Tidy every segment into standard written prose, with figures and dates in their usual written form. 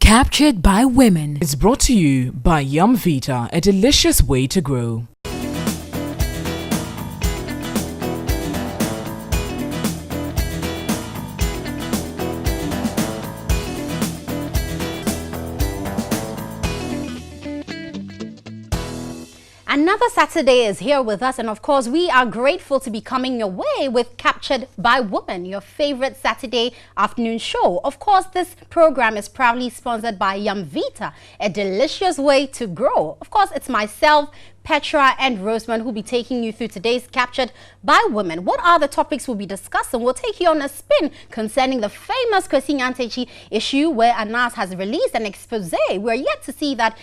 Captured by Women is brought to you by Yum Vita, a delicious way to grow. Another Saturday is here with us, and of course we are grateful to be coming your way with Captured by Women, your favorite Saturday afternoon show. Of course, this program is proudly sponsored by Yum Vita, a delicious way to grow. Of course, it's myself, Petra and Rosemond, who'll be taking you through today's Captured by Women. What are the topics we'll be discussing? We'll take you on a spin concerning the famous Kwesi Nyantakyi issue, where Anas has released an expose. We're yet to see that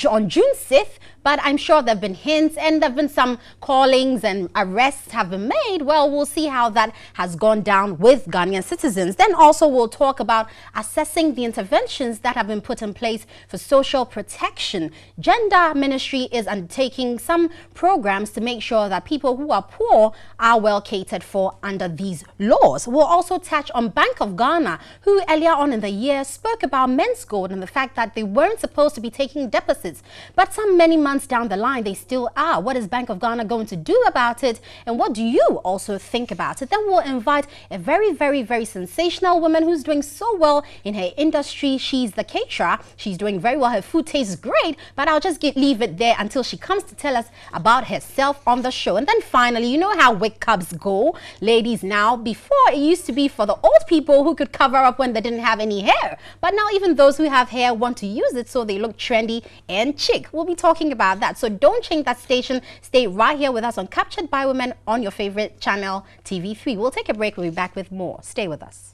on June 6th, but I'm sure there have been hints and there have been some callings and arrests have been made. Well, we'll see how that has gone down with Ghanaian citizens. Then also we'll talk about assessing the interventions that have been put in place for social protection. Gender Ministry is undertaking some programs to make sure that people who are poor are well catered for under these laws. We'll also touch on Bank of Ghana, who earlier on in the year spoke about men's gold and the fact that they weren't supposed to be taking deposits, but many months down the line they still are. What is Bank of Ghana going to do about it, and what do you also think about it? Then we'll invite a very sensational woman who's doing so well in her industry. She's the caterer. She's doing very well. Her food tastes great, but I'll just leave it there until she comes to tell us about herself on the show. And then finally, you know how wig cubs go, ladies. Now, before it used to be for the old people who could cover up when they didn't have any hair, but now even those who have hair want to use it so they look trendy and chic. We'll be talking about that, so don't change that station. Stay right here with us on Captured by Women on your favorite channel, TV3. We'll take a break. We'll be back with more. Stay with us.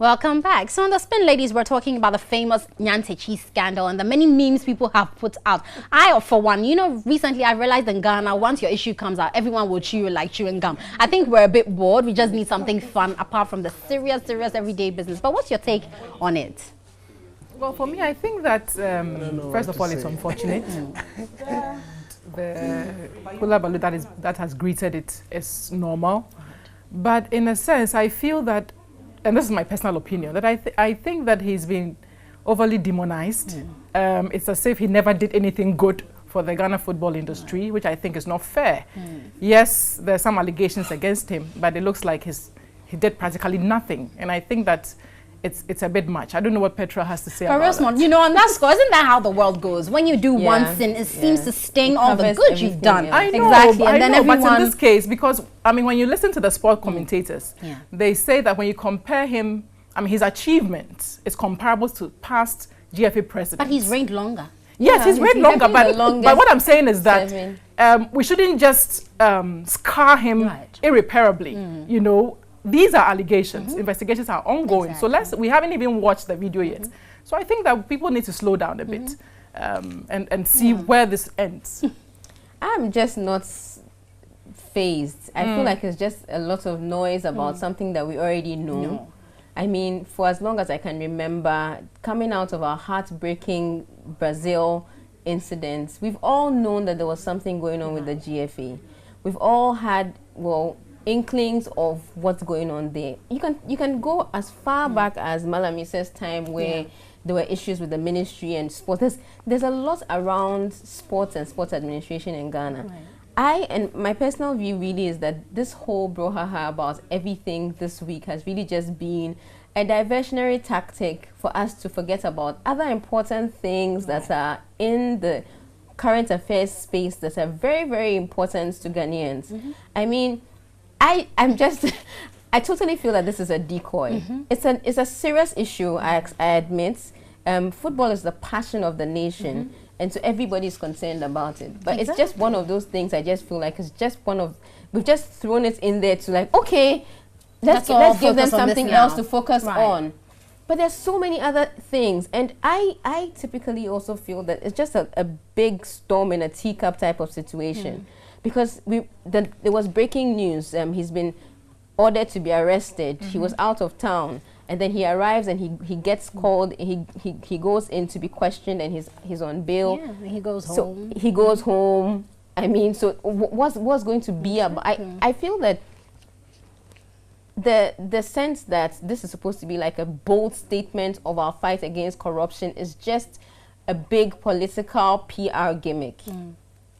Welcome back. So on the spin, ladies, we're talking about the famous Nyantakyi scandal and the many memes people have put out. I, for one, recently I realized in Ghana, once your issue comes out, everyone will chew like chewing gum. I think we're a bit bored. We just need something fun apart from the serious everyday business. But what's your take on it? Well, for me, I think that, first of all, it's unfortunate. The hula balloon that has greeted it is normal. But in a sense, I feel that, and this is my personal opinion, that I think that he's been overly demonized. It's as if he never did anything good for the Ghana football industry, which I think is not fair. Yes, there are some allegations against him, but it looks like he did practically nothing. And I think that it's a bit much. I don't know what Petra has to say about that. On that score, isn't that how the world goes? When you do one sin, it seems to sting all the good you've done. I know, exactly. And then but in this case, because, when you listen to the sport commentators, they say that when you compare him, his achievement is comparable to past GFA presidents. But he's reigned longer. Yes, he's reigned longer, but what I'm saying is that we shouldn't just scar him irreparably, These are allegations. Investigations are ongoing. Exactly. So we haven't even watched the video yet. So I think that people need to slow down a bit and see where this ends. I'm just not fazed. I feel like it's just a lot of noise about something that we already know. For as long as I can remember, coming out of our heartbreaking Brazil incidents, we've all known that there was something going on with the GFA. We've all had, inklings of what's going on there. You can go as far back as Malamise's time, where there were issues with the ministry and sports. There's a lot around sports and sports administration in Ghana. And my personal view really is that this whole brouhaha about everything this week has really just been a diversionary tactic for us to forget about other important things that are in the current affairs space that are very important to Ghanaians. I totally feel that this is a decoy. It's a serious issue, I admit. Football is the passion of the nation, and so everybody's concerned about it. But it's just one of those things I just feel like it's just we've just thrown it in there to let's give them something else to focus on. But there's so many other things, and I typically also feel that it's just a big storm in a teacup type of situation. Because there was breaking news. He's been ordered to be arrested. He was out of town, and then he arrives and he gets called. He goes in to be questioned, and he's on bail. Yeah, he goes home. He goes home. So what's going to be about? I feel that the sense that this is supposed to be like a bold statement of our fight against corruption is just a big political PR gimmick.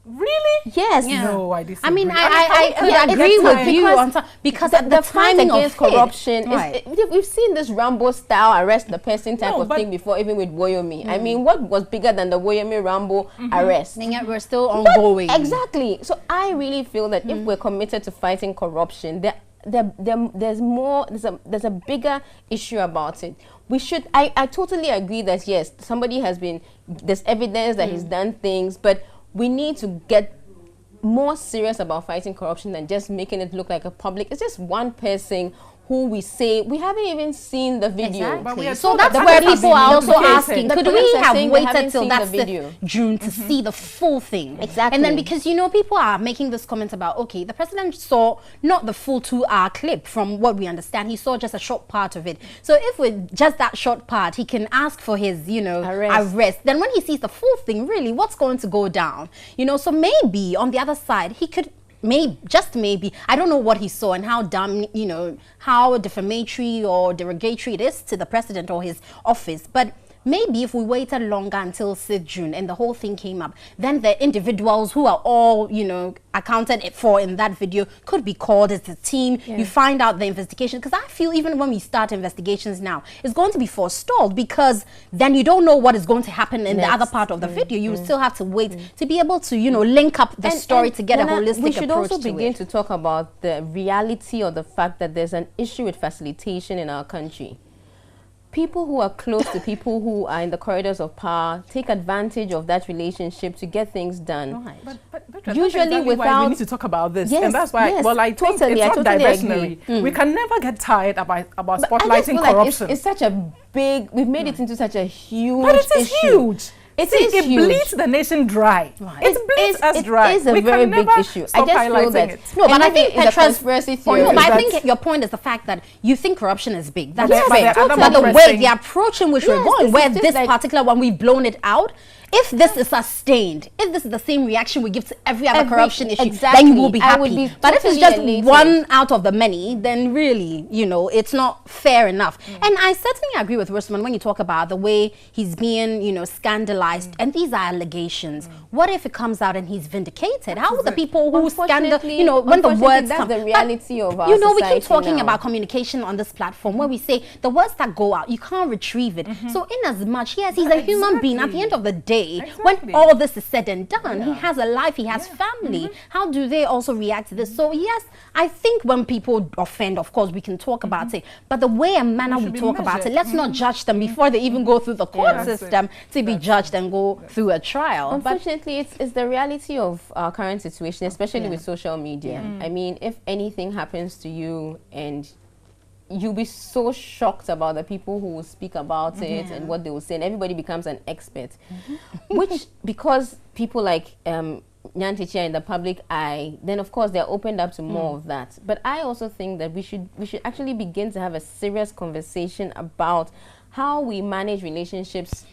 Really? Yes. Yeah. No, I disagree. I mean, can I we could agree with you because on some, because the the fight timing against of corruption right. we've seen this Rambo style arrest the person type No, of but- thing before, even with Woyomi. I mean, what was bigger than the Woyomi Rambo arrest? And yet we're still ongoing. Exactly. So I really feel that if we're committed to fighting corruption, there's more. There's a bigger issue about it. We should. I totally agree that yes, somebody has been. There's evidence that he's done things, but we need to get more serious about fighting corruption than just making it look like a public. It's just one person who we say we haven't even seen the video. But we Exactly. are So told that's that where others have people are been also implicated. asking, The could police we are have saying they haven't waited till seen the that's the video. June to see the full thing? Exactly. And then because, you know, people are making this comment about, okay, the president saw not the full 2-hour clip from what we understand. He saw just a short part of it. So if with just that short part, he can ask for his, you know, arrest. Then when he sees the full thing, really, what's going to go down? You know, so maybe on the other side, he could just maybe, I don't know what he saw and how dumb, you know, how defamatory or derogatory it is to the president or his office, but maybe if we waited longer until 6th June and the whole thing came up, then the individuals who are all, you know, accounted for in that video could be called as a team. You find out the investigation, because I feel even when we start investigations now, it's going to be forestalled, because then you don't know what is going to happen in the other part of the video. You still have to wait to be able to, you know, link up the story to get a holistic approach. We should also begin it. to talk about the reality of the fact that there's an issue with facilitation in our country. People who are close to people who are in the corridors of power take advantage of that relationship to get things done. Right. But Usually exactly why without- we need to talk about this, Yes, and that's why. yes, Well, I think totally, I it's not totally diversionary. agree. We can never get tired about But I just spotlighting feel like corruption. it's such a big, we've made it into such a huge But it is issue. huge. It See, is it huge. bleeds the nation dry. Right. It bleeds us dry. It is a We very can big never issue. I stop just feel highlighting that. it. No, but I maybe think it's a Petra's conspiracy point, theory. no, but I That's- think your point is the fact that you think corruption is big. That's But there- fair. but there are other But the more way, pressing- the approach in which we're Yes, going, this where is just this like- particular one, we've blown it out. If this is sustained, if this is the same reaction we give to every other corruption issue, then you will be I would happy. be But if it's totally just elated. one out of the many, then really, you know, it's not fair enough. And I certainly agree with Rosamond when you talk about the way he's being, you know, scandalized. And these are allegations. What if it comes out and he's vindicated? How would the people who scandal, you know, when the words that's come, the reality of our you know, we keep society talking now. about communication on this platform where we say the words that go out, you can't retrieve it. So in as much, yes, he's a human being. At the end of the day, when Exactly. all this is said and done, he has a life, he has family. How do they also react to this? So yes, I think when people offend, of course, we can talk about it. But the way and manner we should be talk about it, measured. let's not judge them before they even go through the court That's it. system to be judged and go through a trial. But Unfortunately, it's the reality of our current situation, especially with social media. I mean, if anything happens to you and you'll be so shocked about the people who will speak about it and what they will say, and everybody becomes an expert. Which, because people like Nyantichi are in the public eye, then of course they're opened up to more of that. But I also think that we should actually begin to have a serious conversation about how we manage relationships,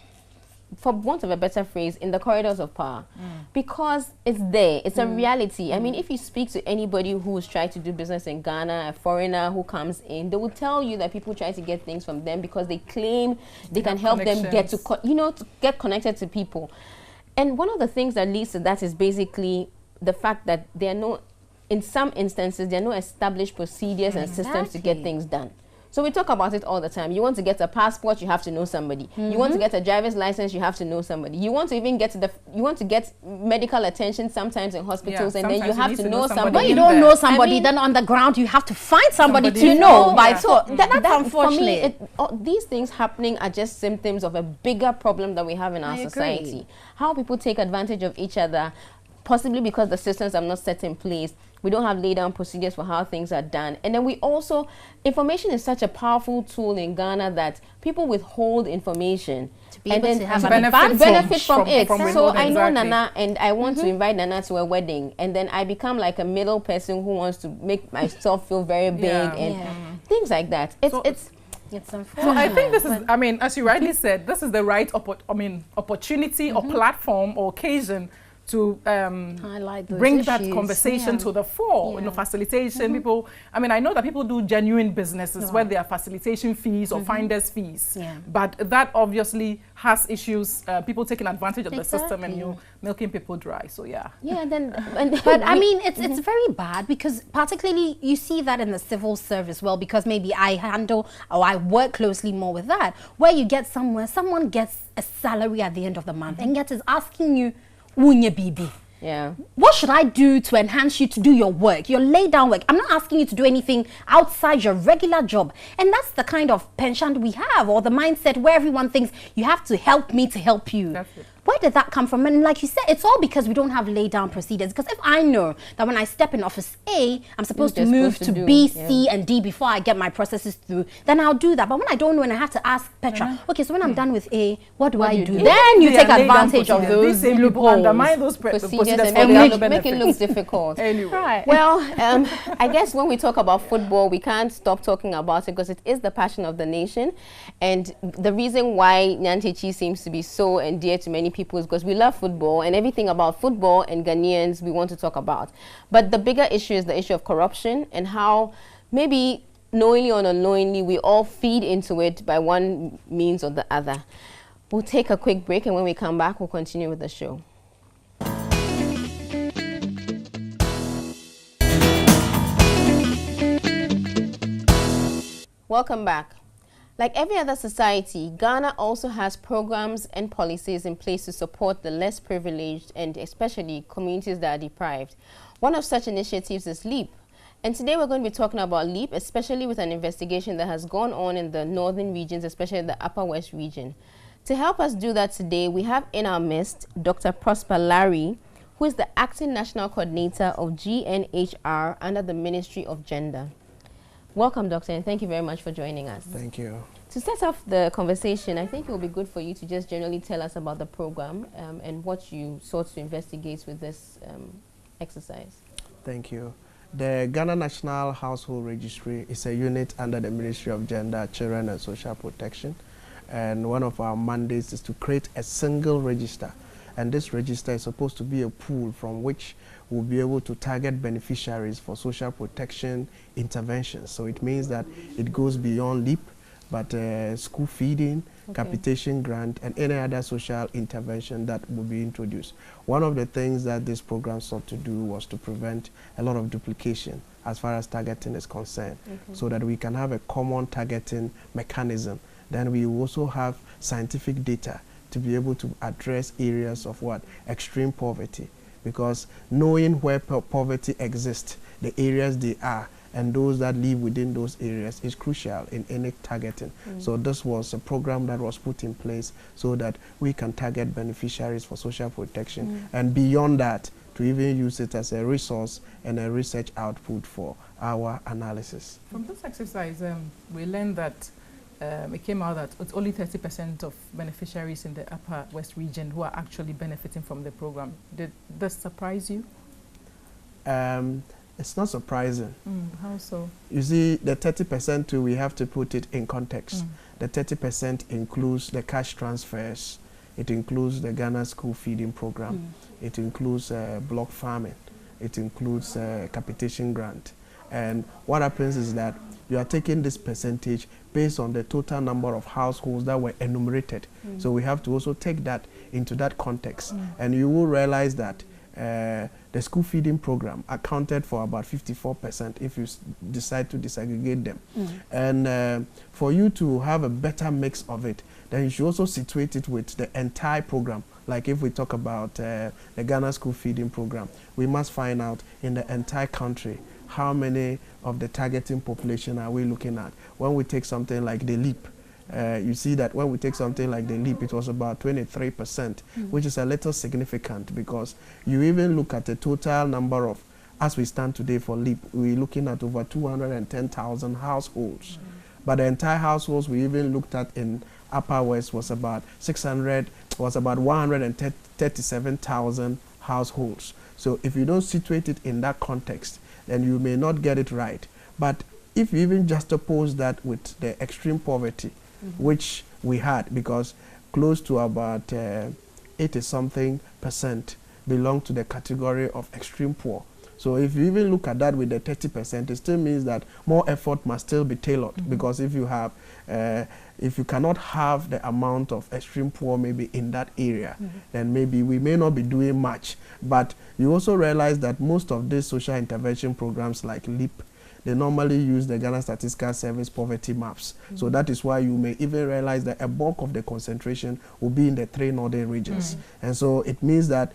for want of a better phrase, in the corridors of power, because it's there, it's a reality. I mean, if you speak to anybody who's tried to do business in Ghana, a foreigner who comes in, they will tell you that people try to get things from them because they claim they can help them get to, to get connected to people. And one of the things that leads to that is basically the fact that there are no, in some instances, there are no established procedures and systems to get things done. So we talk about it all the time. You want to get a passport, you have to know somebody. You want to get a driver's license, you have to know somebody. You want to even get medical attention sometimes in hospitals, and then you have to know somebody. when you don't know somebody, then on the ground you have to find somebody to know. By so that's unfortunate. For me, these things happening are just symptoms of a bigger problem that we have in our society. How people take advantage of each other, possibly because the systems are not set in place. We don't have laid down procedures for how things are done. And then we also, information is such a powerful tool in Ghana that people withhold information and then have benefit from it. from So I know exactly. Nana, and I want to invite Nana to a wedding, and then I become like a middle person who wants to make myself feel very big and things like that. It's unfortunate. So I think this is, I mean, as you rightly said, this is the right opportunity or platform or occasion to highlight those bring that issues. conversation to the fore. You know, facilitation. People, I mean, I know that people do genuine businesses where there are facilitation fees or finders fees, but that obviously has issues. People taking advantage of the system and, you know, milking people dry. So yeah. Yeah, but I mean, it's very bad, because particularly you see that in the civil service. Well, because maybe I handle or I work closely more with that, where you get somewhere, someone gets a salary at the end of the month and yet is asking you, "Wunye bibi." Yeah. What should I do to enhance you to do your work, your lay down work? I'm not asking you to do anything outside your regular job. And that's the kind of penchant we have, or the mindset where everyone thinks you have to help me to help you. That's it. Where did that come from? And like you said, it's all because we don't have lay down procedures. Because if I know that when I step in office A, I'm supposed to move to B, C, and D before I get my processes through, then I'll do that. But when I don't know and I have to ask Petra, okay, so when I'm done with A, what do I do? Then you take advantage of those loopholes. Undermine those procedures and make it look difficult. Anyway. Right. Well, I guess when we talk about football, we can't stop talking about it, because it is the passion of the nation. And the reason why Nyantechi seems to be so endeared to many people is because we love football, and everything about football and Ghanaians we want to talk about. But the bigger issue is the issue of corruption, and how maybe knowingly or unknowingly we all feed into it by one means or the other. We'll take a quick break, and when we come back, we'll continue with the show. Welcome back. Like every other society, Ghana also has programs and policies in place to support the less privileged and especially communities that are deprived. One of such initiatives is LEAP. And today we're going to be talking about LEAP, especially with an investigation that has gone on in the northern regions, especially the Upper West region. To help us do that today, we have in our midst Dr. Prosper Larry, who is the Acting National Coordinator of GNHR under the Ministry of Gender. Welcome, Doctor, and thank you very much for joining us. Thank you. To start off the conversation, I think it will be good for you to just generally tell us about the program and what you sought to investigate with this exercise. Thank you. The Ghana National Household Registry is a unit under the Ministry of Gender, Children and Social Protection. And one of our mandates is to create a single register. And this register is supposed to be a pool from which we'll be able to target beneficiaries for social protection interventions. So it means that it goes beyond LEAP, but school feeding, capitation grant, and any other social intervention that will be introduced. One of the things that this program sought to do was to prevent a lot of duplication as far as targeting is concerned, so that we can have a common targeting mechanism. Then we also have scientific data to be able to address areas of extreme poverty, because knowing where poverty exists, the areas they are, and those that live within those areas is crucial in any targeting. So this was a program that was put in place so that we can target beneficiaries for social protection, and beyond that, to even use it as a resource and a research output for our analysis. From this exercise, we learned that it came out that it's only 30% of beneficiaries in the Upper West region who are actually benefiting from the program. Did this surprise you? It's not surprising. How so? You see, the 30% too, we have to put it in context. The 30% includes the cash transfers. It includes the Ghana School Feeding Program. It includes block farming. It includes capitation grant. And what happens is that you are taking this percentage based on the total number of households that were enumerated. So we have to also take that into that context. And you will realize that the school feeding program accounted for about 54% if you decide to disaggregate them. And for you to have a better mix of it, then you should also situate it with the entire program. Like if we talk about the Ghana School Feeding Program, we must find out in the entire country how many of the targeting population are we looking at. When we take something like the LEAP, you see that when we take something like the LEAP, it was about 23%, which is a little significant, because you even look at the total number of, as we stand today for LEAP, we're looking at over 210,000 households. But the entire households we even looked at in Upper West was about 137,000 households. So if you don't situate it in that context, then you may not get it right. But if you even juxtapose that with the extreme poverty, which we had, because close to about 80-something%, belong to the category of extreme poor. So if you even look at that with the 30%, it still means that more effort must still be tailored, because if you have, if you cannot have the amount of extreme poor maybe in that area, then maybe we may not be doing much. But you also realize that most of these social intervention programs like LEAP, they normally use the Ghana Statistical Service poverty maps. So that is why you may even realize that a bulk of the concentration will be in the 3 northern regions. And so it means that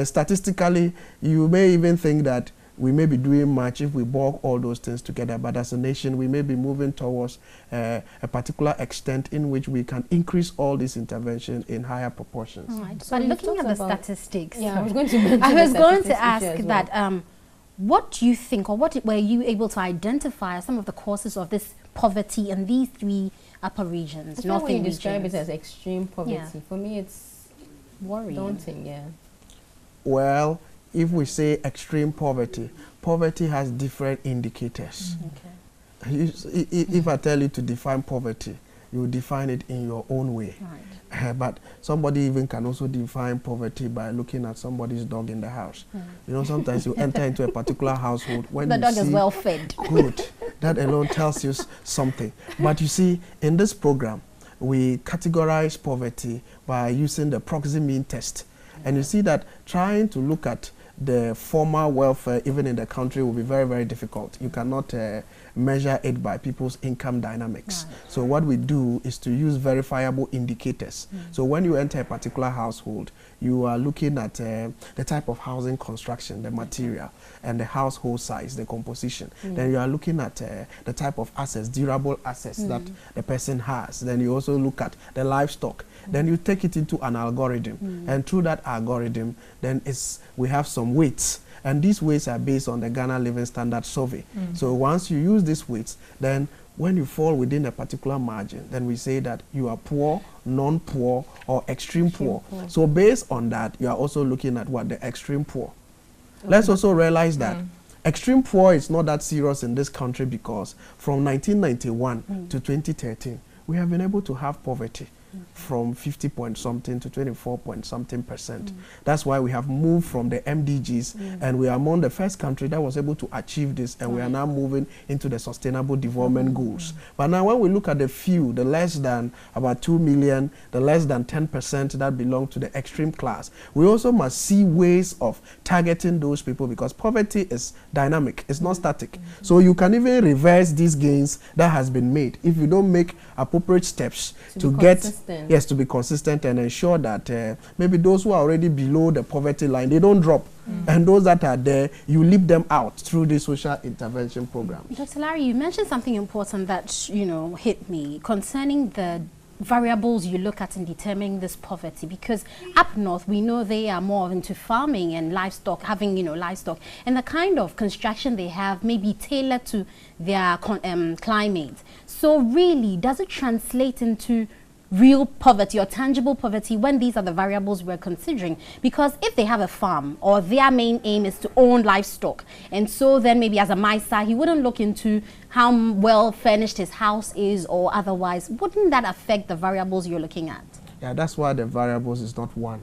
statistically, you may even think that we may be doing much if we bulk all those things together, but as a nation, we may be moving towards a particular extent in which we can increase all this intervention in higher proportions. Right. So but looking at the statistics, I was going to ask that what do you think, or what were you able to identify as some of the causes of this poverty in these 3 upper regions, northern regions? You describe it as extreme poverty. Yeah. For me, it's worrying, daunting. Yeah. Well, if we say extreme poverty, poverty has different indicators. If I tell you to define poverty, you define it in your own way. Right. But somebody even can also define poverty by looking at somebody's dog in the house. You know, sometimes you enter into a particular household when the you dog see is well fed. Good. That alone tells you something. But you see, in this program, we categorize poverty by using the proxy mean test. And you see that trying to look at the formal welfare even in the country will be very, very difficult. You cannot measure it by people's income dynamics. Right. So what we do is to use verifiable indicators. So when you enter a particular household, you are looking at the type of housing construction, the material, and the household size, the composition. Then you are looking at the type of assets, durable assets that the person has. Then you also look at the livestock. Then you take it into an algorithm. And through that algorithm, then we have some weights. And these weights are based on the Ghana Living Standard Survey. So once you use these weights, then when you fall within a particular margin, then we say that you are poor, non-poor, or extreme poor. So based on that, you are also looking at what? The extreme poor. Let's also realize that extreme poor is not that serious in this country, because from 1991 to 2013, we have been able to have poverty from 50 point something to 24 point something %. That's why we have moved from the MDGs, and we are among the first country that was able to achieve this, and we are now moving into the sustainable development goals. But now when we look at the few, the less than about 2 million, the less than 10% that belong to the extreme class, we also must see ways of targeting those people, because poverty is dynamic, it's not static. So you can even reverse these gains that has been made if you don't make appropriate steps to get yes, to be consistent and ensure that maybe those who are already below the poverty line, they don't drop. And those that are there, you lift them out through the social intervention program. Dr. Larry, you mentioned something important that, you know, hit me concerning the variables you look at in determining this poverty, because up north we know they are more into farming and livestock, having, you know, livestock, and the kind of construction they have may be tailored to their climate. So really, does it translate into real poverty or tangible poverty when these are the variables we're considering? Because if they have a farm, or their main aim is to own livestock, and so then maybe as a Maisa, he wouldn't look into how well furnished his house is or otherwise. Wouldn't that affect the variables you're looking at? Yeah, that's why the variables is not one.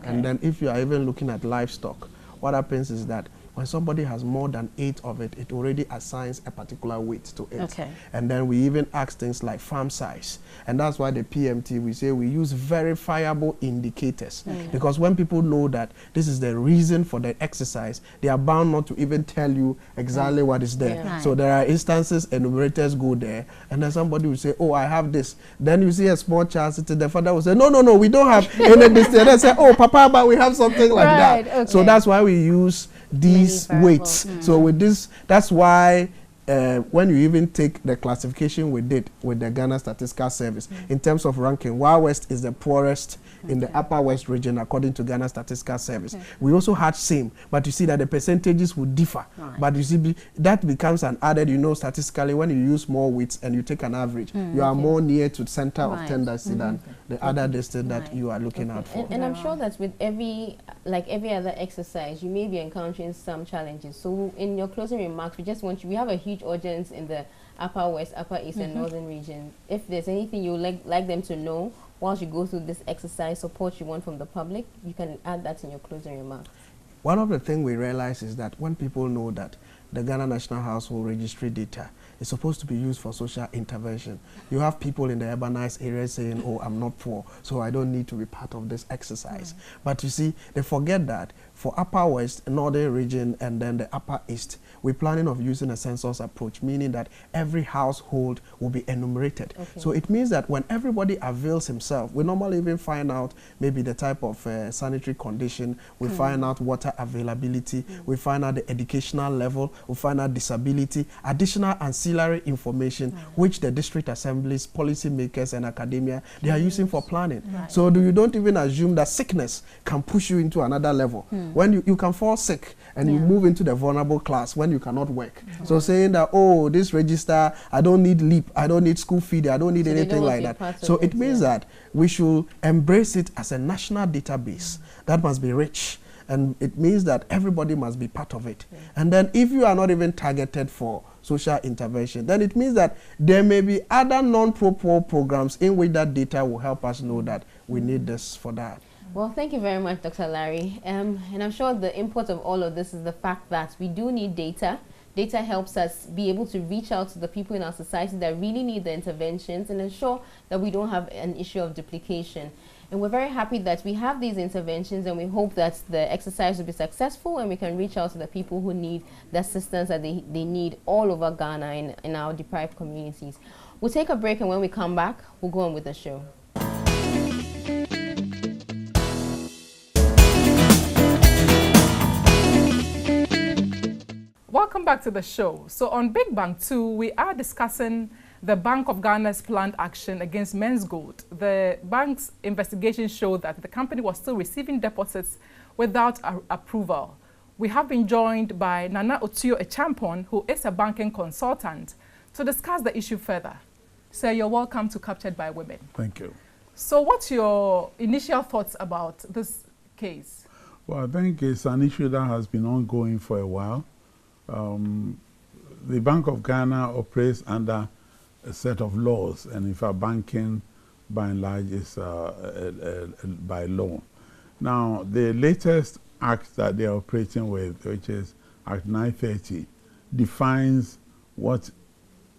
And then if you are even looking at livestock, what happens is that when somebody has more than 8 of it, it already assigns a particular weight to it. And then we even ask things like farm size. And that's why the PMT, we say we use verifiable indicators. Because when people know that this is the reason for the exercise, they are bound not to even tell you exactly what is there. So there are instances enumerators go there, and then somebody will say, oh, I have this. Then you see a small child sitting, the father will say, no, no, no, we don't have any of this. And they say, oh, Papa, but we have something like that. So that's why we use these weights. So with this, that's why when you even take the classification we did with the Ghana Statistical Service in terms of ranking, Wild West is the poorest in the Upper West region according to Ghana Statistical Service. We also had same, but you see that the percentages would differ. But you see that becomes an added, you know, statistically when you use more weights and you take an average, you are more near to center of tendency than the other distance that you are looking out for. And I'm sure that with every other exercise, you may be encountering some challenges. So in your closing remarks, we just want you, we have a huge audience in the Upper West, Upper East, and Northern region. If there's anything you would like them to know whilst you go through this exercise, support you want from the public, you can add that in your closing remarks. One of the things we realize is that when people know that the Ghana National Household Registry data is supposed to be used for social intervention, you have people in the urbanized areas saying, oh, I'm not poor, so I don't need to be part of this exercise. But you see, they forget that for Upper West, Northern region, and then the Upper East, we're planning of using a census approach, meaning that every household will be enumerated. So it means that when everybody avails himself, we normally even find out maybe the type of sanitary condition, we find out water availability, we find out the educational level, we find out disability, additional ancillary information, which the district assemblies, policymakers, and academia, they are using for planning. So you don't even assume that sickness can push you into another level. When you can fall sick and you move into the vulnerable class when you cannot work. So saying that, oh, this register, I don't need LEAP, I don't need school feeding, I don't need anything like that. So it means that we should embrace it as a national database that must be rich. And it means that everybody must be part of it. And then if you are not even targeted for social intervention, then it means that there may be other non-pro programs in which that data will help us know that we need this for that. Well, thank you very much, Dr. Larry. And I'm sure the import of all of this is the fact that we do need data. Data helps us be able to reach out to the people in our society that really need the interventions and ensure that we don't have an issue of duplication. And we're very happy that we have these interventions, and we hope that the exercise will be successful and we can reach out to the people who need the assistance that they need all over Ghana in our deprived communities. We'll take a break, and when we come back, we'll go on with the show. Welcome back to the show. So on Big Bang 2, we are discussing the Bank of Ghana's planned action against Men's Gold. The bank's investigation showed that the company was still receiving deposits without approval. We have been joined by Nana Otuo Echampon, who is a banking consultant, to discuss the issue further. Sir, you're welcome to Captured by Women. Thank you. So what's your initial thoughts about this case? Well, I think it's an issue that has been ongoing for a while. The Bank of Ghana operates under a set of laws, and if our banking, by and large, is by law. Now, the latest act that they are operating with, which is Act 930, defines what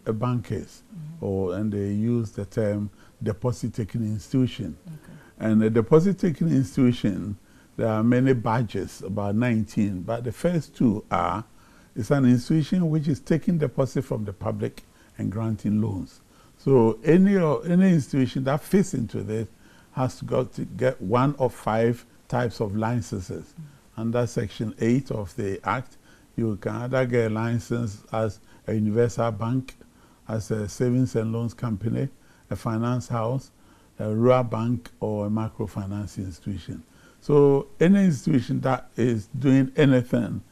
a bank is, and they use the term deposit-taking institution. And a deposit-taking institution, there are many badges, about 19, but the first two are, it's an institution which is taking deposit from the public and granting loans. So any institution that fits into this has got to get one of 5 types of licenses. Under Section 8 of the Act, you can either get a license as a universal bank, as a savings and loans company, a finance house, a rural bank, or a microfinance institution. So any institution that is doing anything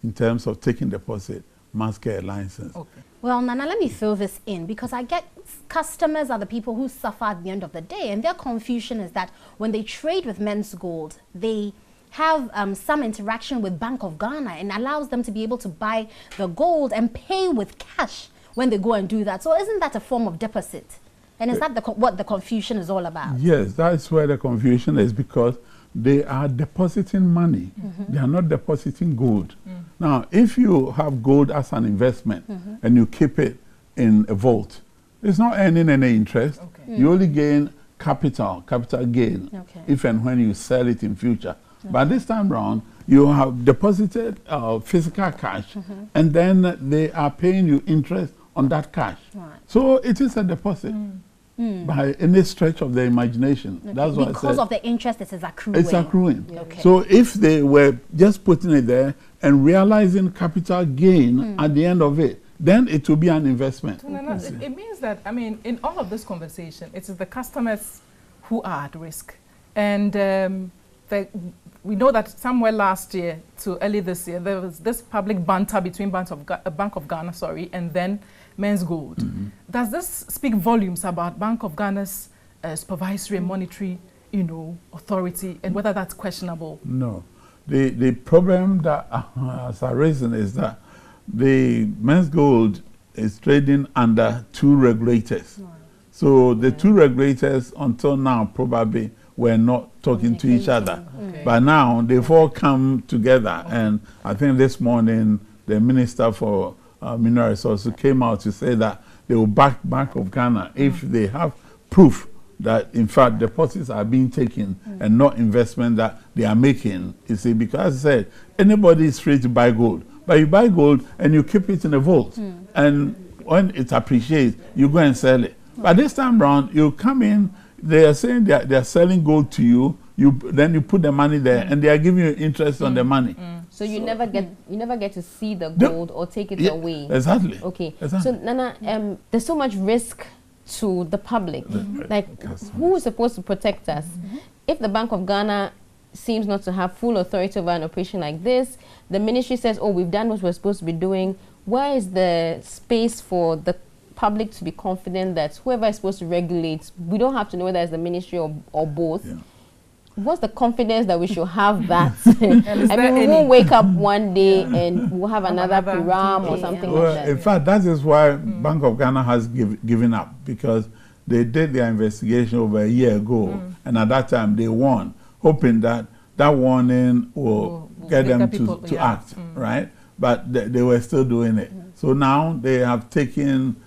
in terms of taking deposit must get a license. Okay. Well, Nana, let me fill this in, because I get customers are the people who suffer at the end of the day, and their confusion is that when they trade with Men's Gold, they have some interaction with Bank of Ghana, and allows them to be able to buy the gold and pay with cash when they go and do that. So isn't that a form of deposit? And is that what the confusion is all about? Yes, that's where the confusion is, because they are depositing money. They are not depositing gold. Now, if you have gold as an investment and you keep it in a vault, it's not earning any interest. You only gain capital gain if and when you sell it in future. But this time around, you have deposited physical cash, and then they are paying you interest on that cash. So it is a deposit. By any stretch of the imagination. That's what I said. Because of the interest it is accruing. It's accruing. So if they were just putting it there and realizing capital gain at the end of it, then it will be an investment. It means that, I mean, in all of this conversation, it is the customers who are at risk. And we know that somewhere last year to early this year, there was this public banter between Bank of Ghana, and then Men's Gold. Does this speak volumes about Bank of Ghana's supervisory and monetary, authority, and whether that's questionable? No. The problem that has arisen is that the Men's Gold is trading under 2 regulators. So the 2 regulators until now probably were not talking to each other. Okay. But now they've all come together, and I think this morning the Minister for Mineral Resources came out to say that they will back Bank of Ghana if they have proof that in fact deposits are being taken and not investment that they are making. You see, because as I said, anybody is free to buy gold, but you buy gold and you keep it in a vault, and when it appreciates, you go and sell it. But this time around, you come in, they are saying they are selling gold to you. Then you put the money there, and they are giving you interest on the money. So you never get to see the gold or take it away. Exactly. Okay. Exactly. So Nana, there's so much risk to the public. Like, who is supposed to protect us? If the Bank of Ghana seems not to have full authority over an operation like this, the ministry says, "Oh, we've done what we're supposed to be doing." Where is the space for the public to be confident that whoever is supposed to regulate, we don't have to know whether it's the ministry or both? Yeah. What's the confidence that we should have that? I mean, we won't wake up one day and we'll have another Piram or something like that. In fact, that is why Bank of Ghana has given up, because they did their investigation over a year ago, and at that time they won, hoping that that warning will get them to act, right? But they were still doing it. So now they have taken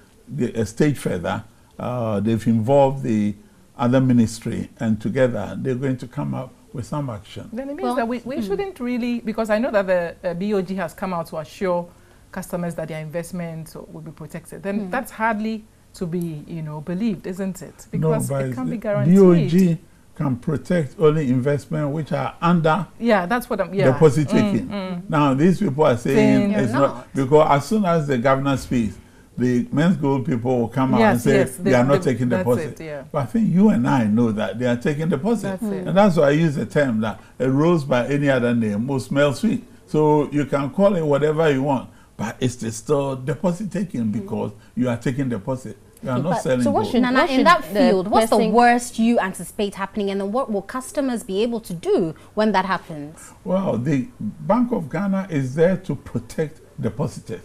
a stage further. They've involved the other ministry, and together they're going to come up with some action. Then it means that we shouldn't really, because I know that the BOG has come out to assure customers that their investments will be protected. Then that's hardly to be, believed, isn't it? Because it can't be guaranteed. BOG can protect only investment which are under that's what I'm deposit taking. Now these people are saying it's not, because as soon as the governor speaks, the men's gold people will come out and say they are not taking deposit. But I think you and I know that they are taking deposit. And that's why I use the term that a rose by any other name will smell sweet. So you can call it whatever you want, but it's still deposit taking, because you are taking deposit. You are not selling gold. Nana, in that field, what's the worst you anticipate happening, and then what will customers be able to do when that happens? Well, the Bank of Ghana is there to protect depositors,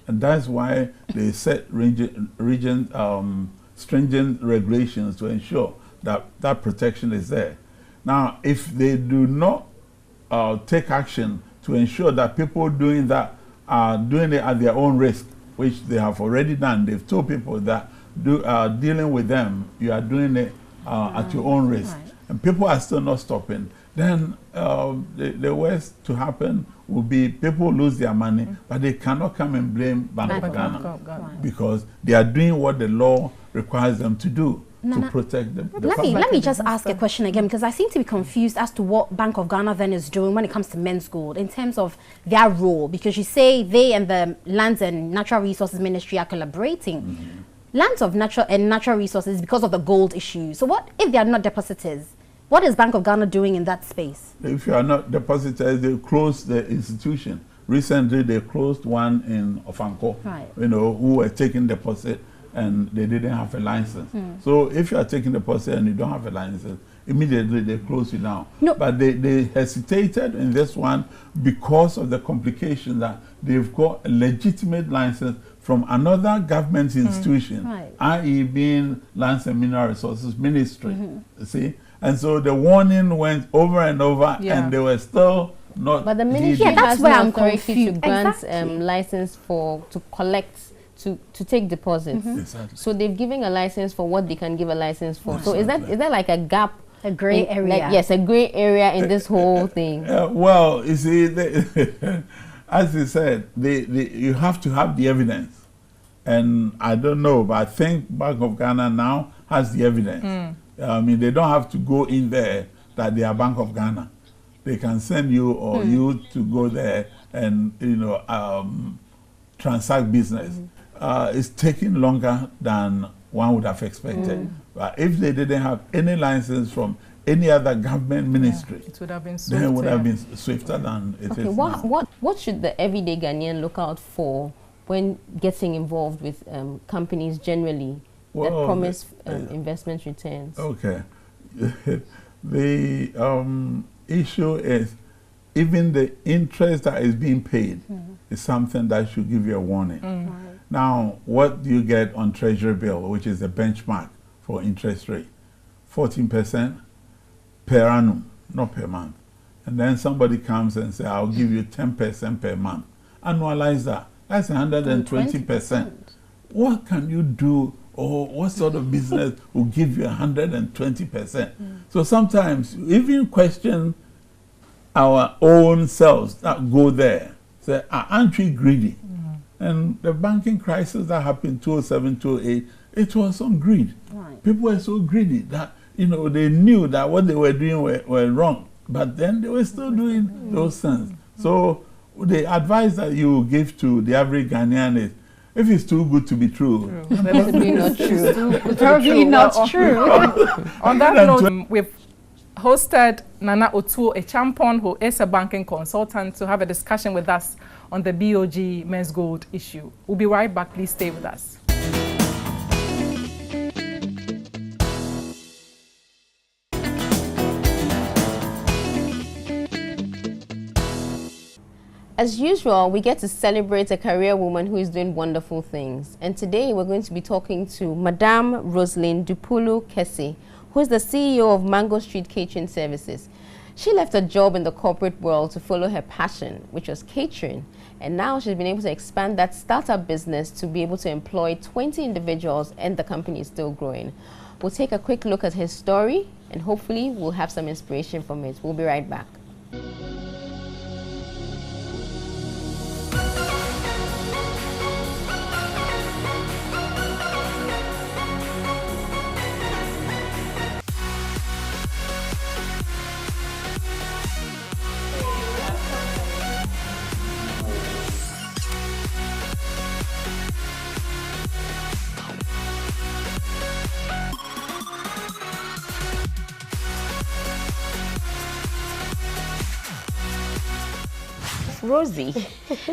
and that's why they set stringent regulations to ensure that that protection is there. Now, if they do not take action to ensure that people doing that are doing it at their own risk, which they have already done, they've told people that dealing with them, you are doing it at your own risk, and people are still not stopping, then the worst to happen will be people lose their money, but they cannot come and blame Bank of Ghana, because they are doing what the law requires them to do to protect them. Let me just ask a question again, because I seem to be confused as to what Bank of Ghana then is doing when it comes to men's gold in terms of their role, because you say they and the Lands and Natural Resources Ministry are collaborating. Lands of natural resources because of the gold issue. So what if they are not depositors? What is Bank of Ghana doing in that space? If you are not depositors, they close the institution. Recently, they closed one in Ofanko, who were taking deposit and they didn't have a license. So if you are taking deposit and you don't have a license, immediately they close you down. No. But they hesitated in this one because of the complication that they've got a legitimate license from another government institution, i.e. being Lands and Mineral Resources Ministry. See? And so the warning went over and over, and they were still not. But the ministry has no authority to grant license to collect, to take deposits. Exactly. So they've given a license for what they can give a license for. So is that like a gap? A gray area. Yes, a gray area in this whole thing. Well, you see, as you said, you have to have the evidence. And I don't know, but I think Bank of Ghana now has the evidence. I mean, they don't have to go in there that they are Bank of Ghana. They can send you or you to go there and, transact business. It's taking longer than one would have expected. But if they didn't have any license from any other government ministry, it would have been swifter. Then it would have been swifter than it is now. What should the everyday Ghanaian look out for when getting involved with companies generally that promise investment returns? Okay. The issue is even the interest that is being paid is something that should give you a warning. Now, what do you get on Treasury bill, which is the benchmark for interest rate? 14% per annum, not per month. And then somebody comes and says, I'll give you 10% per month. Annualize that. That's 120%. What can you do, or what sort of business will give you 120%? So sometimes you even question our own selves that go there. Say, aren't we greedy? And the banking crisis that happened 2007, 2008, it was on greed. Right. People were so greedy that, you know, they knew that what they were doing were wrong, but then they were still doing those things. So the advice that you give to the average Ghanaian is, if it's too good to be true. Probably not true. Probably not true. On that note, we've hosted Nana Otuo Echampon, who is a banking consultant, to have a discussion with us on the BOG Men's Gold issue. We'll be right back. Please stay with us. As usual, we get to celebrate a career woman who is doing wonderful things. And today we're going to be talking to Madame Rosalind Dupulu Kese, who is the CEO of Mango Street Catering Services. She left a job in the corporate world to follow her passion, which was catering. And now she's been able to expand that startup business to be able to employ 20 individuals, and the company is still growing. We'll take a quick look at her story, and hopefully we'll have some inspiration from it. We'll be right back. Rosie,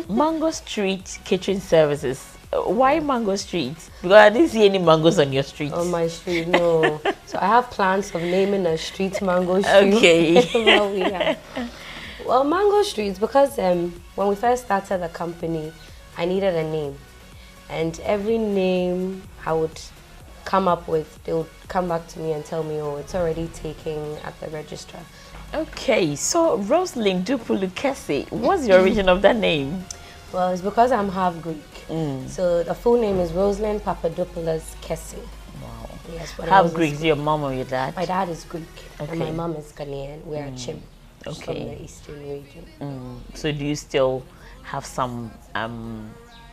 Mango Street Kitchen Services. Why Mango Street? Because I didn't see any mangoes on your street. On my street, no. So I have plans of naming a street Mango Street. Okay. Well, Mango Street, because when we first started the company, I needed a name. And every name I would come up with, they would come back to me and tell me, oh, it's already taken at the registrar. Okay, so Rosalind Dupulu Kese, what's the origin of that name? Well, it's because I'm half Greek. So the full name is Rosalind Papadopoulos Kese. Wow. Yes, Half Greek, is your mom or your dad? My dad is Greek, Okay. and my mom is Ghanaian. We are Chim, from Okay. the eastern region. So do you still have some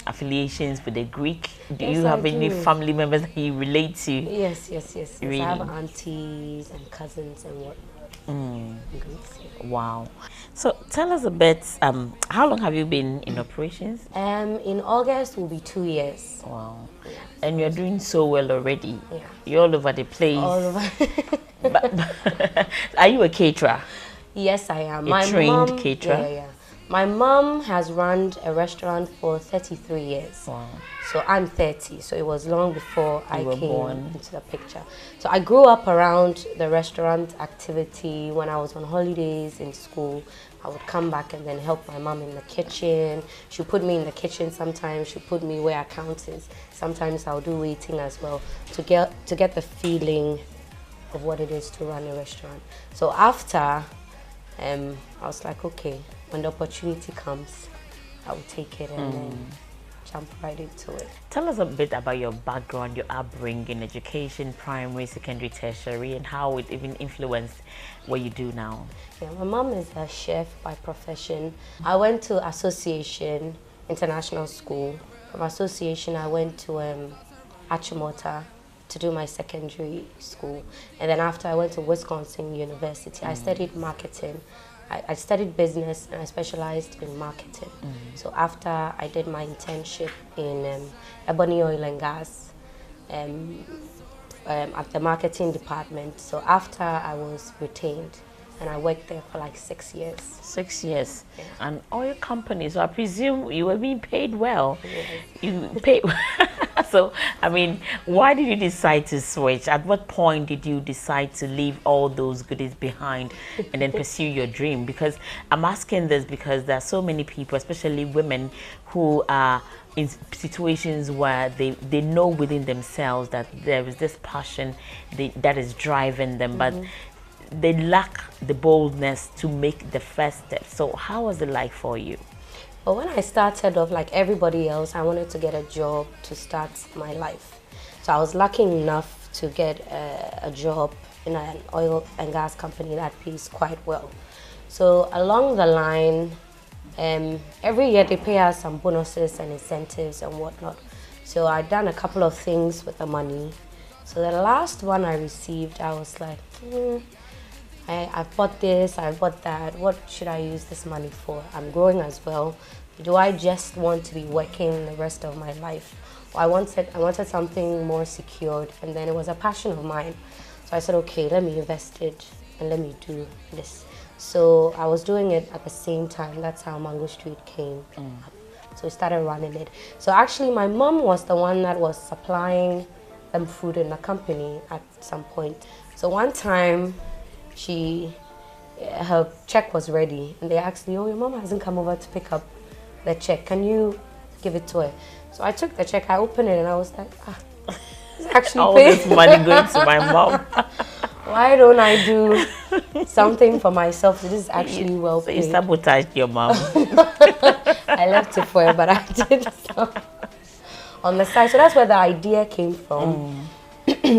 affiliations with the Greek? Do Yes, you have I any do. family members that you relate to? Yes, yes, yes. Really? I have aunties and cousins and whatnot. Greeks, yeah. Wow. So tell us a bit, how long have you been in operations? In August will be 2 years. Wow. And you're doing so well already. Yeah. You're all over the place. All over. But are you a caterer? Yes, I am. A trained caterer? Yeah, yeah. My mom has run a restaurant for 33 years. Wow. So I'm 30, so it was long before I were came born. into the picture. So I grew up around the restaurant activity. When I was on holidays in school, I would come back and then help my mom in the kitchen. She'll put me in the kitchen sometimes. She'll put me where accounts is. Sometimes I'll do waiting as well to get the feeling of what it is to run a restaurant. So after, I was like, okay, when the opportunity comes, I will take it and then jump right into it. Tell us a bit about your background, your upbringing, education, primary, secondary, tertiary, and how it even influenced what you do now. Yeah, my mom is a chef by profession. I went to Association International School. From Association, I went to Achimota to do my secondary school. And then after, I went to Wisconsin University. I studied marketing. I studied business and I specialized in marketing. So after I did my internship in Ebony Oil and Gas at the marketing department. So after I was retained and I worked there for like 6 years. 6 years. Yeah. An oil company, so I presume you were being paid well. Yes. You paid So, I mean, why did you decide to switch? At what point did you decide to leave all those goodies behind and then pursue your dream? Because I'm asking this because there are so many people, especially women, who are in situations where they know within themselves that there is this passion that is driving them, but they lack the boldness to make the first step. So how was it like for you? But when I started off, like everybody else, I wanted to get a job to start my life. So I was lucky enough to get a job in an oil and gas company that pays quite well. So along the line, every year they pay us some bonuses and incentives and whatnot. So I'd done a couple of things with the money. So the last one I received, I was like, I bought this, I bought that. What should I use this money for? I'm growing as well. Do I just want to be working the rest of my life? Or I wanted something more secured, and then it was a passion of mine. So I said, okay, let me invest it and let me do this. So I was doing it at the same time. That's how Mango Street came up. So we started running it. So actually my mom was the one that was supplying them food in the company at some point. So one time, her check was ready, and they asked me, oh, your mom hasn't come over to pick up the check. Can you give it to her? So I took the check, I opened it, and I was like, it's actually all paid. this money going to my mom. Why don't I do something for myself? This is actually well So you paid. sabotaged your mom. I left it for her, but I did some on the side. So that's where the idea came from.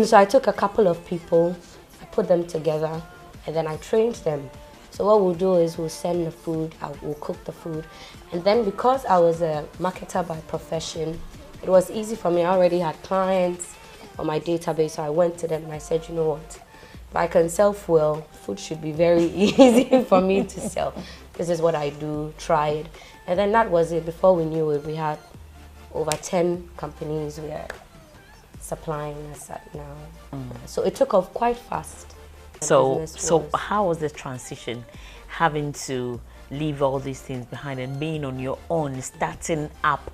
So I took a couple of people, I put them together, and then I trained them. So what we'll do is we'll send the food, we'll cook the food. And then because I was a marketer by profession, it was easy for me. I already had clients on my database, so I went to them and I said, you know what, if I can sell fuel, food should be very easy for me to sell. This is what I do, try it. And then that was it. Before we knew it, we had over 10 companies we are supplying us at now. So it took off quite fast. So how was the transition, having to leave all these things behind and being on your own, starting up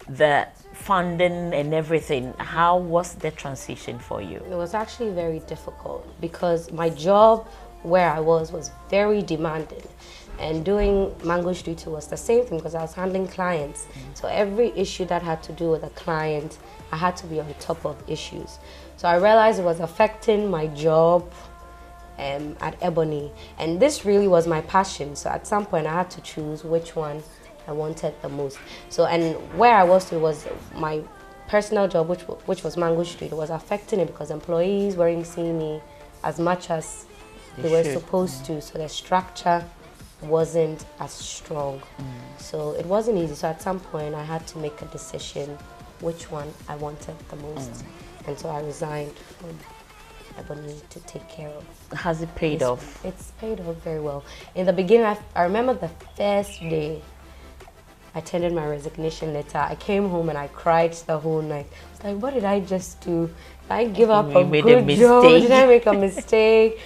the funding and everything? How was the transition for you? It was actually very difficult because my job where I was very demanding, and doing Mango Street was the same thing because I was handling clients. So every issue that had to do with a client, I had to be on top of issues. So I realized it was affecting my job at Ebony, and this really was my passion. So at some point I had to choose which one I wanted the most. So, and where I was my personal job, which was Mango Street. It was affecting it because employees weren't seeing me as much as they were supposed to. So the structure wasn't as strong. So it wasn't easy. So at some point I had to make a decision which one I wanted the most. And so I resigned from Ebony to take care of. Has it paid off? It's paid off very well. In the beginning, I remember the first day I tendered my resignation letter. I came home and I cried the whole night. I was like, what did I just do? Did I give up a good job? Did I make a mistake?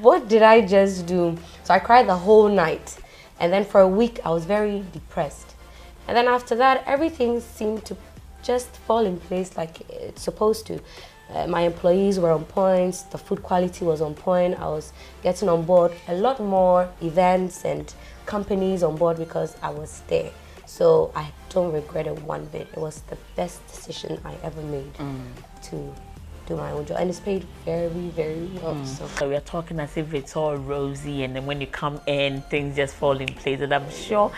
What did I just do? So I cried the whole night. And then for a week, I was very depressed. And then after that, everything seemed to just fall in place like it's supposed to. My employees were on point, the food quality was on point. I was getting on board a lot more events and companies on board because I was there. So I don't regret it one bit. It was the best decision I ever made to do my own job, and it's paid very, very well. So we are talking as if it's all rosy, and then when you come in, things just fall in place. And I'm sure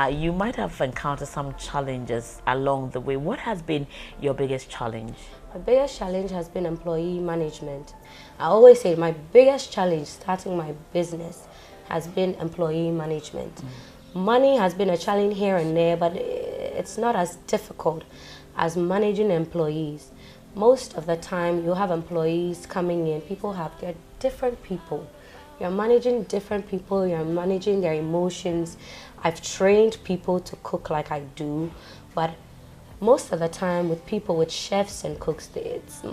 you might have encountered some challenges along the way. What has been your biggest challenge? My biggest challenge has been employee management. I always say my biggest challenge starting my business has been employee management. Money has been a challenge here and there, but it's not as difficult as managing employees. Most of the time you have employees coming in, they're different people. You're managing different people, you're managing their emotions. I've trained people to cook like I do, but most of the time with people, with chefs and cooks,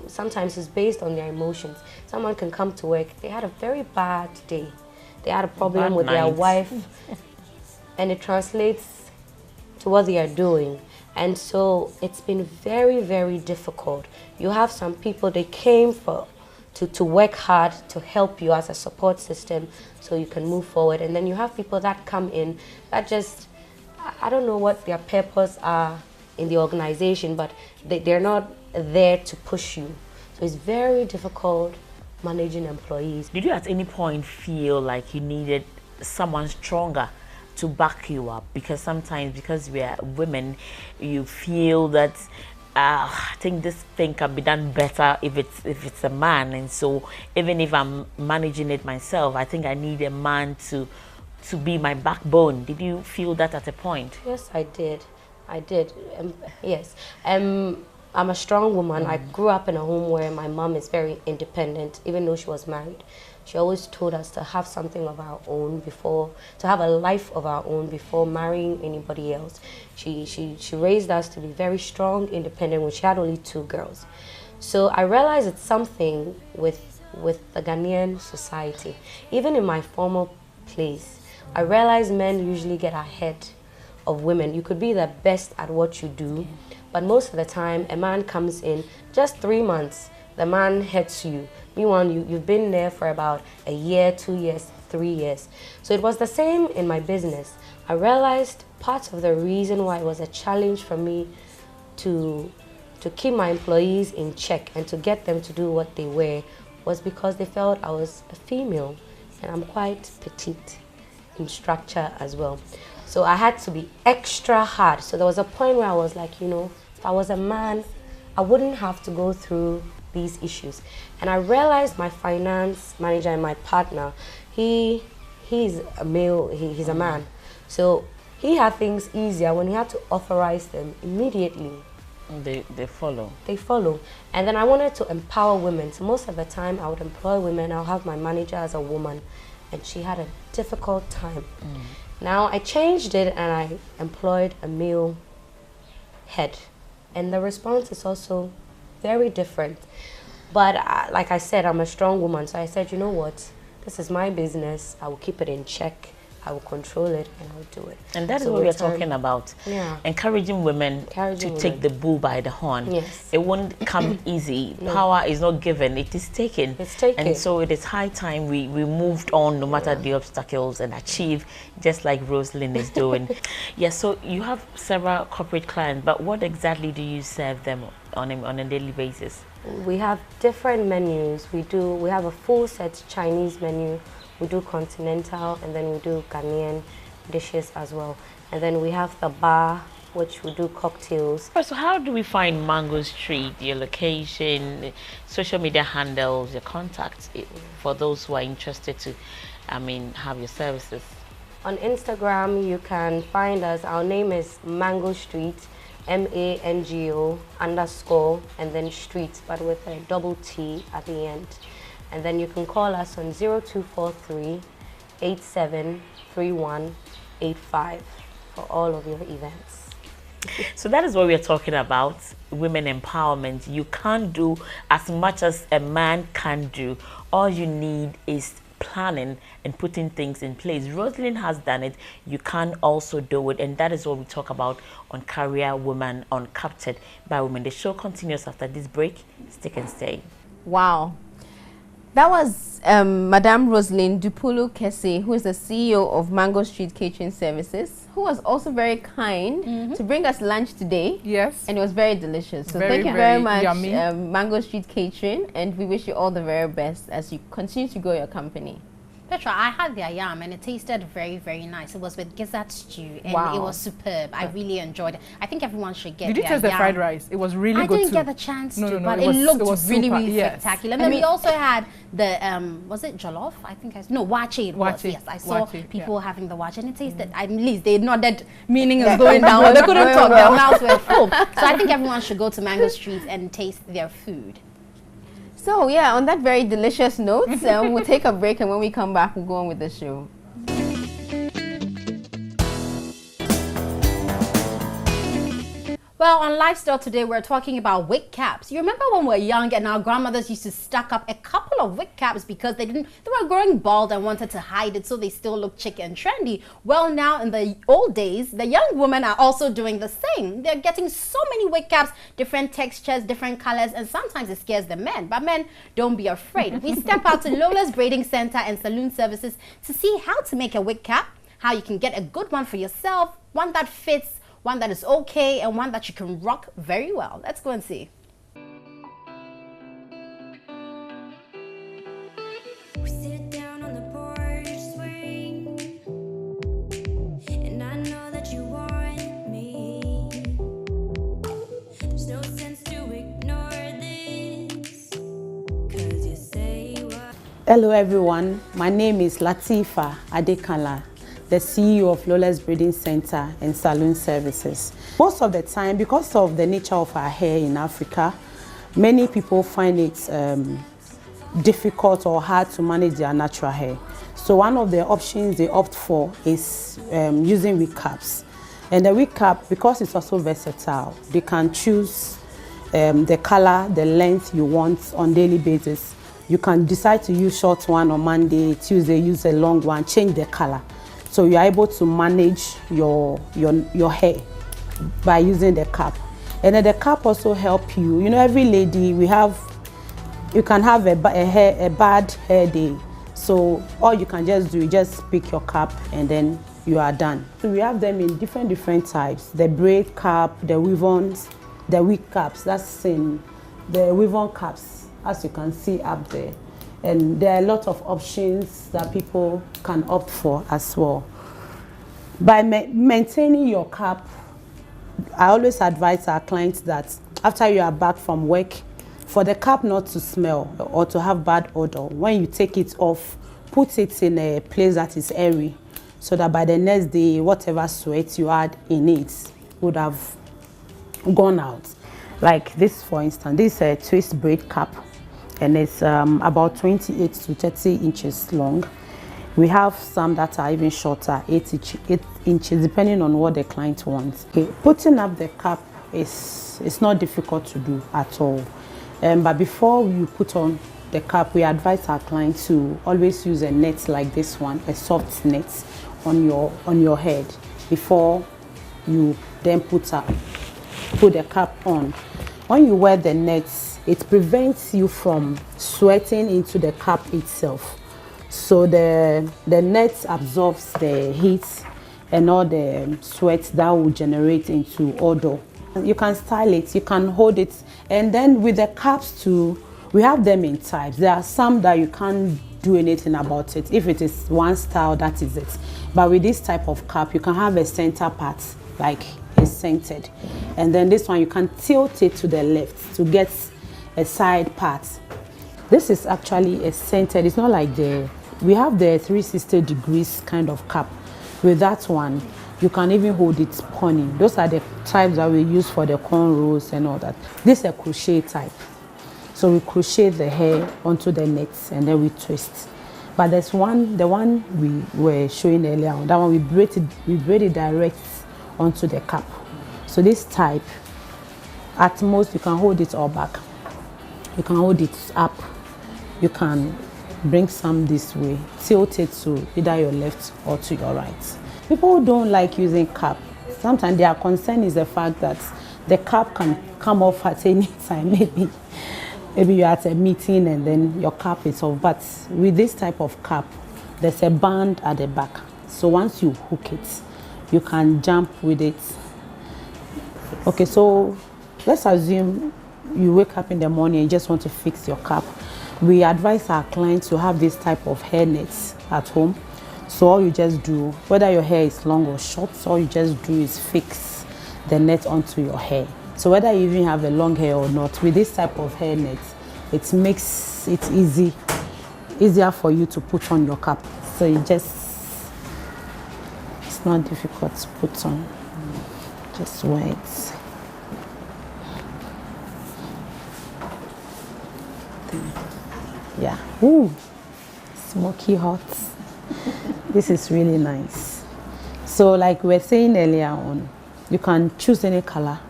sometimes it's based on their emotions. Someone can come to work, they had a very bad day. They had a problem with their wife, and it translates to what they are doing. And so it's been very, very difficult. You have some people, they came to work hard to help you as a support system so you can move forward. And then you have people that come in that just, I don't know what their purpose are in the organization, but they're not there to push you. So it's very difficult managing employees. Did you at any point feel like you needed someone stronger to back you up? Because sometimes, because we are women, you feel that I think this thing can be done better if it's a man, and so even if I'm managing it myself, I think I need a man to be my backbone. Did you feel that at a point? Yes, I did. Yes. I'm a strong woman. I grew up in a home where my mom is very independent, even though she was married. She always told us to have something of our own to have a life of our own before marrying anybody else. She raised us to be very strong, independent when she had only 2 girls. So I realized it's something with the Ghanaian society. Even in my former place, I realized men usually get ahead of women. You could be the best at what you do, but most of the time a man comes in just 3 months, the man heads you. Meanwhile, you've been there for about a year, 2 years, 3 years. So it was the same in my business. I realized part of the reason why it was a challenge for me to keep my employees in check and to get them to do what they were was because they felt I was a female, and I'm quite petite in structure as well. So I had to be extra hard. So there was a point where I was like, if I was a man, I wouldn't have to go through these issues. And I realized my finance manager and my partner, he's a male, he's a man. So he had things easier. When he had to authorize them, immediately They follow. They follow. And then I wanted to empower women. So most of the time I would employ women. I'll have my manager as a woman, and she had a difficult time. Now I changed it and I employed a male head, and the response is also very different. But like I said, I'm a strong woman, so I said, you know what, this is my business, I will keep it in check, I will control it, and I will do it. And that is what we are talking about. Yeah. Encouraging women to take the bull by the horn. Yes. It won't come easy. No. Power is not given, it is taken. It's taken. And so it is high time we moved on no matter the obstacles and achieve, just like Rosalind is doing. Yes, so you have several corporate clients, but what exactly do you serve them on a daily basis? We have different menus. We have a full set Chinese menu. We do continental, and then we do Ghanaian dishes as well. And then we have the bar, which we do cocktails. So how do we find Mango Street, your location, social media handles, your contacts, for those who are interested to, have your services? On Instagram, you can find us. Our name is Mango Street, MANGO _ and then street, but with a double T at the end. And then you can call us on 0243 873185 for all of your events. So that is what we are talking about, women empowerment. You can't do as much as a man can do. All you need is planning and putting things in place. Rosalind has done it. You can also do it, and that is what we talk about on Career Woman on Captured by Women. The show continues after this break. Stick and stay. Wow. That was Madame Rosalind Dupulu Kese, who is the CEO of Mango Street Catering Services, who was also very kind to bring us lunch today. Yes. And it was very delicious. So Very, thank you very much, yummy. Mango Street Catering, and we wish you all the very best as you continue to grow your company. Petra, I had their yam and it tasted very, very nice. It was with gizzard stew and it was superb. I really enjoyed it. I think everyone should get Did you their taste the yam. fried rice? It was really good I didn't too. get the chance No, to, no, but it it was looked really, super, really yes. spectacular. And then we also had the, was it jollof? I think wache it was. Wache. Yes, I saw Wache, people having the wache and it tasted, at least they nodded, meaning it was going down. They couldn't talk, their mouths were full. So I think everyone should go to Mango Street and taste their food. So yeah, on that very delicious note, we'll take a break, and when we come back, we'll go on with the show. Well, on Lifestyle today, we're talking about wig caps. You remember when we were young and our grandmothers used to stack up a couple of wig caps because they were growing bald and wanted to hide it so they still look chic and trendy. Well, now in the old days, the young women are also doing the same. They're getting so many wig caps, different textures, different colors, and sometimes it scares the men. But men, don't be afraid. We step out to Lola's Braiding Center and Salon Services to see how to make a wig cap, how you can get a good one for yourself, one that fits, one that is okay, and one that you can rock very well. Let's go and see. We sit down on the porch swing, and I know that you want me. There's no sense to ignore this, 'cause you say what. Hello everyone, my name is Latifa Adekala, the CEO of Lola's Braiding Center and Salon Services. Most of the time, because of the nature of our hair in Africa, many people find it difficult or hard to manage their natural hair. So one of the options they opt for is using wig caps. And the wig cap, because it's also versatile, they can choose the color, the length you want on daily basis. You can decide to use short one on Monday, Tuesday use a long one, change the color. So you're able to manage your hair by using the cap. And then the cap also help you. You know, every lady, you can have a bad hair day. So all you can just do is just pick your cap and then you are done. So we have them in different types. The braid cap, the weave-ons, the wig caps, that's in the weave-on caps, as you can see up there. And there are a lot of options that people can opt for as well. By maintaining your cap, I always advise our clients that after you are back from work, for the cap not to smell or to have bad odor, when you take it off, put it in a place that is airy, so that by the next day, whatever sweat you had in it would have gone out. Like this, for instance, this is a twist braid cap, and it's about 28 to 30 inches long. We have some that are even shorter, 8 inches, depending on what the client wants. Okay. Putting up the cap is not difficult to do at all. But before you put on the cap, we advise our clients to always use a net like this one, a soft net on your head before you then put the cap on. When you wear the nets, it prevents you from sweating into the cap itself. So the net absorbs the heat and all the sweat that will generate into odor. You can style it, you can hold it, and then with the caps too, we have them in types. There are some that you can't do anything about it. If it is one style, that is it. But with this type of cap, you can have a center part, like it's centered. And then this one, you can tilt it to the left to get a side part. This is actually a centered, it's not like we have the 360 degrees kind of cap. With that one, you can even hold it pony. Those are the types that we use for the cornrows and all that. This is a crochet type. So we crochet the hair onto the nets and then we twist. But there's one, the one we were showing earlier on, that one we braid it direct onto the cap. So this type, at most you can hold it all back. You can hold it up. You can bring some this way, tilt it to either your left or to your right. People who don't like using cap, sometimes their concern is the fact that the cap can come off at any time. Maybe you're at a meeting and then your cap is off. But with this type of cap, there's a band at the back. So once you hook it, you can jump with it. Okay, so let's assume you wake up in the morning and you just want to fix your cap. We advise our clients to have this type of hair nets at home. So all you just do, whether your hair is long or short, all you just do is fix the net onto your hair. So whether you even have a long hair or not, with this type of hair net, it makes it easier for you to put on your cap. So it's not difficult to put on. Just wear it. Yeah. Ooh, smoky hot. This is really nice. So like we were saying earlier on, you can choose any color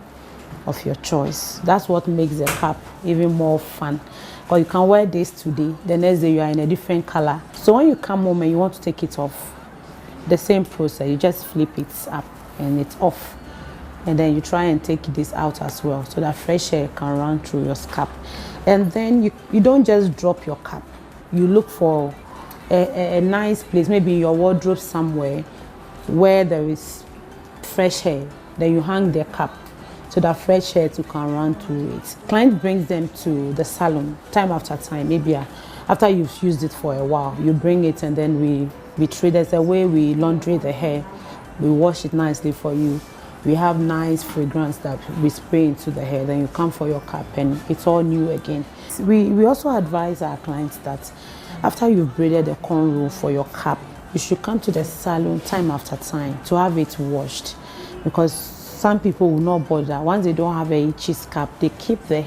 of your choice. That's what makes the cap even more fun. Or you can wear this today, the next day you are in a different color. So when you come home and you want to take it off, the same process, you just flip it up and it's off. And then you try and take this out as well so that fresh air can run through your scalp. And then you don't just drop your cap. You look for a nice place, maybe in your wardrobe somewhere where there is fresh air. Then you hang their cap so that fresh air can run through it. Client brings them to the salon time after time, maybe after you've used it for a while. You bring it and then we treat. There's a way we laundry the hair. We wash it nicely for you. We have nice fragrance that we spray into the hair. Then you come for your cap and it's all new again. We also advise our clients that after you've braided the cornrow for your cap, you should come to the salon time after time to have it washed, because some people will not bother. Once they don't have a itchy scalp, they keep the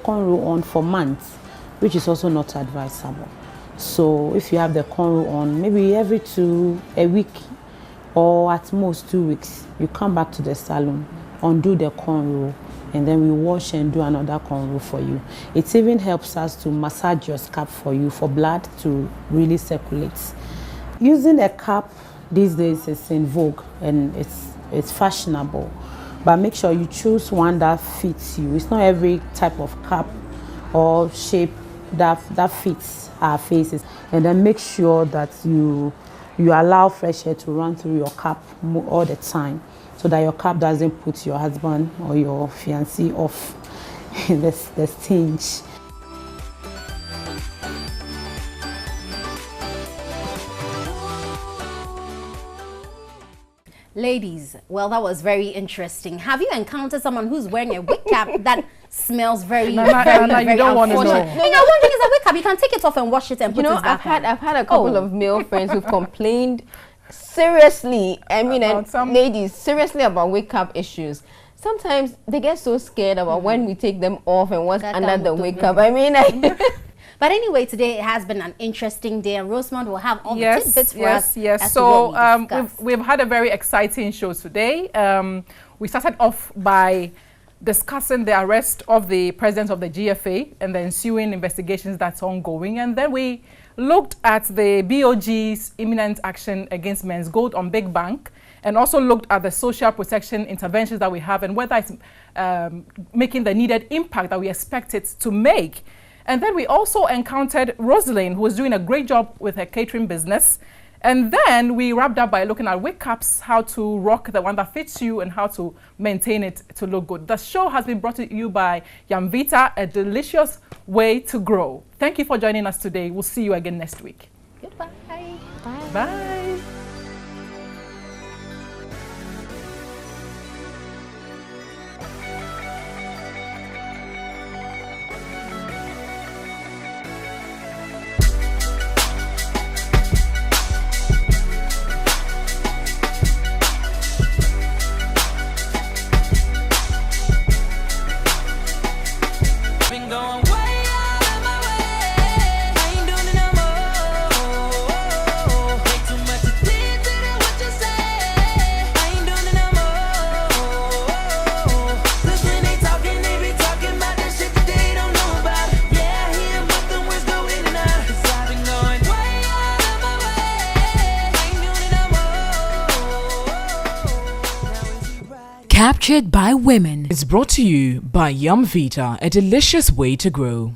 cornrow on for months, which is also not advisable. So if you have the cornrow on, maybe a week or at most 2 weeks, you come back to the salon, undo the cornrow, and then we wash and do another cornrow for you. It even helps us to massage your scalp for you, for blood to really circulate. Using a cap these days is in vogue and it's fashionable, but make sure you choose one that fits you. It's not every type of cap or shape that fits our faces. And then make sure that you allow fresh air to run through your cap all the time, so that your cap doesn't put your husband or your fiancé off the stench. Ladies, well, that was very interesting. Have you encountered someone who's wearing a wig cap that smells very, No, very you don't want to know. unfortunate? You know, one thing is a wig cap. You can take it off and wash it and put it back on. I've had a couple of male friends who've complained seriously. I mean, ladies, seriously about wig cap issues. Sometimes they get so scared about when we take them off and what's under the wig cap. I mean, But anyway, today it has been an interesting day, and Rosemont will have all the tidbits for us. Yes. So we've had a very exciting show today. We started off by discussing the arrest of the president of the GFA and the ensuing investigations that's ongoing. And then we looked at the BOG's imminent action against Men's Gold on Big Bank, and also looked at the social protection interventions that we have and whether it's making the needed impact that we expect it to make. And then we also encountered Rosalind, who was doing a great job with her catering business. And then we wrapped up by looking at wig caps, how to rock the one that fits you and how to maintain it to look good. The show has been brought to you by Yamvita, a delicious way to grow. Thank you for joining us today. We'll see you again next week. Goodbye. Bye. Bye. Captured by Women is brought to you by Yumvita, a delicious way to grow.